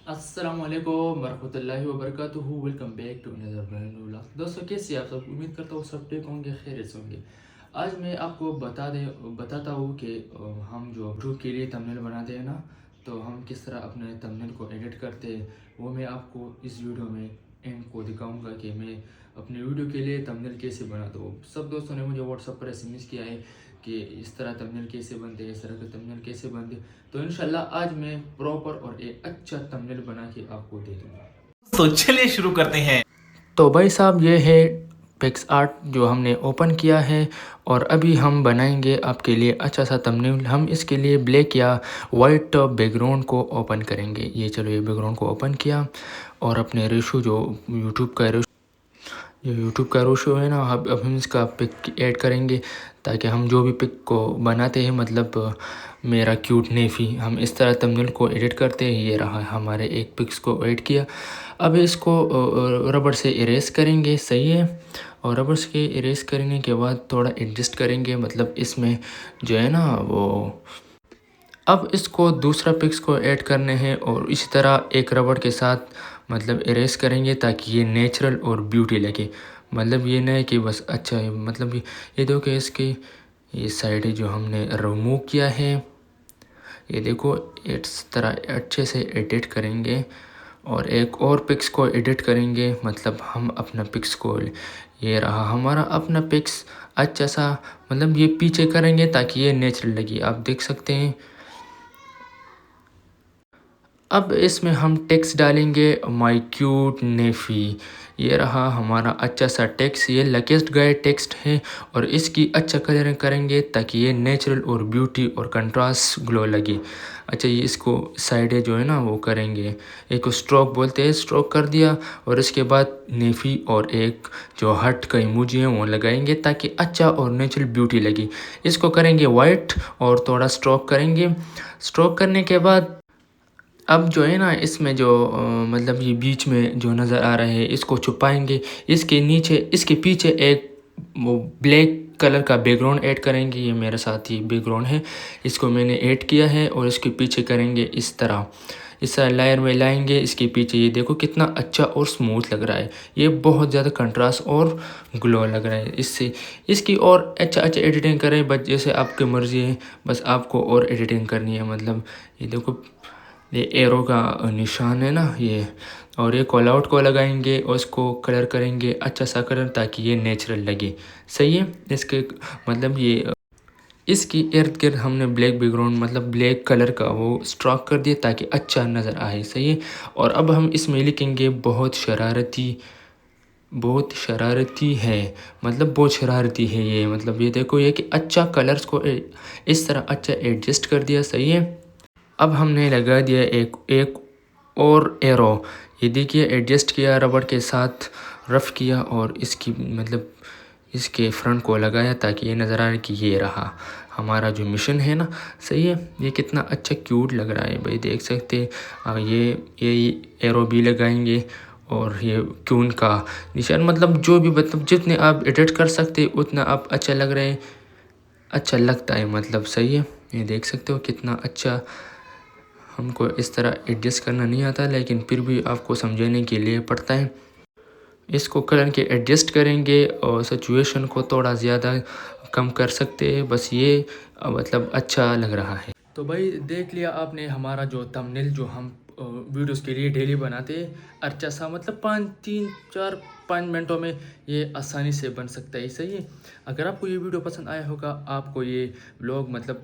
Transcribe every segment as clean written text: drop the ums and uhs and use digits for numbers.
अस्सलामुअलैकुम वरहमतुल्लाहि वबरकातुहू। Welcome back to another brand new vlog. दोस्तों, कैसे आप सब? उम्मीद करता हूँ सब ठीक होंगे, खैरियत से होंगे। आज मैं आपको बताता हूँ कि हम जो यूट्यूब के लिए थंबनेल बनाते हैं ना, तो हम किस तरह अपने थंबनेल को एडिट करते हैं, वो मैं आपको इस वीडियो में एंड को दिखाऊंगा कि मैं अपने वीडियो के लिए थंबनेल कैसे बनाता हूँ। सब दोस्तों ने मुझे व्हाट्सएप पर एसएमएस किया है कि इस तरह थंबनेल कैसे बनते हैं, इस तरह के थंबनेल कैसे बनते हैं। तो इंशाल्लाह आज मैं प्रॉपर और एक अच्छा थंबनेल बना के आपको दे दूंगा। तो चलिए शुरू करते हैं। तो भाई साहब, ये है पिक्सआर्ट जो हमने ओपन किया है और अभी हम बनाएंगे आपके लिए अच्छा सा थंबनेल। हम इसके लिए ब्लैक या वाइट बैकग्राउंड को ओपन करेंगे। ये चलो, ये बैकग्राउंड को ओपन किया और अपने रेशो जो यूट्यूब का रेशो है ना, अब हम इसका पिक ऐड करेंगे ताकि हम जो भी पिक को बनाते हैं, मतलब मेरा क्यूट नेफी, हम इस तरह थंबनेल को एडिट करते हैं। ये रहा हमारे एक पिक्स को ऐड किया। अब इसको रबर से इरेज करेंगे, सही है। और रबर से इरेज करने के बाद थोड़ा एडजस्ट करेंगे, मतलब इसमें जो है ना वो। अब इसको दूसरा पिक्स को ऐड करने हैं और इसी तरह एक रबड़ के साथ मतलब इरेज करेंगे ताकि ये नेचुरल और ब्यूटी लगे। मतलब ये नहीं कि बस अच्छा है, मतलब ये देखो इसके ये साइड जो हमने रिमूव किया है, ये देखो इस तरह अच्छे से एडिट करेंगे। और एक और पिक्स को एडिट करेंगे, मतलब हम अपना पिक्स को, ये रहा हमारा अपना पिक्स अच्छा सा, मतलब ये पीछे करेंगे ताकि ये नेचुरल लगे। आप देख सकते हैं। अब इसमें हम टेक्स्ट डालेंगे, माई क्यूट नेफी। ये रहा हमारा अच्छा सा टेक्स्ट, ये लेटेस्ट गए टेक्स्ट है और इसकी अच्छा कलरिंग करेंगे ताकि ये नेचुरल और ब्यूटी और कंट्रास्ट ग्लो लगे। अच्छा, ये इसको साइड जो है ना वो करेंगे, एक स्ट्रोक बोलते हैं, स्ट्रोक कर दिया और इसके बाद नेफी और एक जो हर्ट का इमोजी है वो लगाएंगे ताकि अच्छा और नेचुरल ब्यूटी लगे। इसको करेंगे वाइट और थोड़ा स्ट्रोक करेंगे। स्ट्रोक करने के बाद अब जो है ना इसमें जो मतलब ये बीच में जो नज़र आ रहा है इसको छुपाएंगे। इसके नीचे, इसके पीछे एक वो ब्लैक कलर का बैकग्राउंड ऐड करेंगे। ये मेरे साथ ही बैकग्राउंड है, इसको मैंने ऐड किया है और इसके पीछे करेंगे इस तरह, इस तरह लेयर में लाएंगे। इसके पीछे ये देखो कितना अच्छा और स्मूथ लग रहा है, ये बहुत ज़्यादा कंट्रास्ट और ग्लो लग रहा है। इससे इसकी और अच्छा एडिटिंग करें, बस जैसे आपकी मर्ज़ी है, बस आपको और एडिटिंग करनी है। मतलब ये देखो, ये एरो का निशान है ना ये, और ये कॉल आउट को लगाएंगे और इसको कलर करेंगे अच्छा सा कलर ताकि ये नेचुरल लगे, सही है। इसके मतलब ये इसकी इर्द गिर्द हमने ब्लैक बैकग्राउंड, मतलब ब्लैक कलर का वो स्ट्रोक कर दिया ताकि अच्छा नज़र आए, सही है। और अब हम इसमें लिखेंगे बहुत शरारती है, मतलब बहुत शरारती है ये, मतलब ये देखो ये कि अच्छा कलर्स को इस तरह अच्छा एडजस्ट कर दिया, सही है। अब हमने लगा दिया एक एक और एरो, ये देखिए एडजस्ट किया रबड़ के साथ, रफ़ किया और इसकी मतलब इसके फ्रंट को लगाया ताकि ये नज़र आए कि ये रहा हमारा जो मिशन है ना, सही है। ये कितना अच्छा क्यूट लग रहा है भाई, देख सकते हैं। ये एरो भी लगाएंगे और ये क्यून का निशान, मतलब जो भी, मतलब जितने आप एडिट कर सकते हैं उतना आप अच्छा लग रहे हैं, अच्छा लगता है, मतलब सही है। ये देख सकते हो कितना अच्छा। हमको इस तरह एडजस्ट करना नहीं आता लेकिन फिर भी आपको समझाने के लिए पड़ता है। इसको कलर के एडजस्ट करेंगे और सिचुएशन को थोड़ा ज़्यादा कम कर सकते हैं, बस ये मतलब अच्छा लग रहा है। तो भाई देख लिया आपने हमारा जो थंबनेल जो हम वीडियोस के लिए डेली बनाते हैं, अच्छा सा, मतलब 5 मिनटों में ये आसानी से बन सकता है, सही है। अगर आपको ये वीडियो पसंद आया होगा, आपको ये व्लॉग मतलब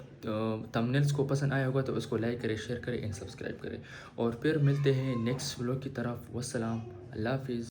थंबनेल्स को पसंद आया होगा, तो उसको लाइक करें, शेयर करें एंड सब्सक्राइब करें। और फिर मिलते हैं नेक्स्ट व्लॉग की तरफ। वस्सलाम, अल्लाह हाफिज़।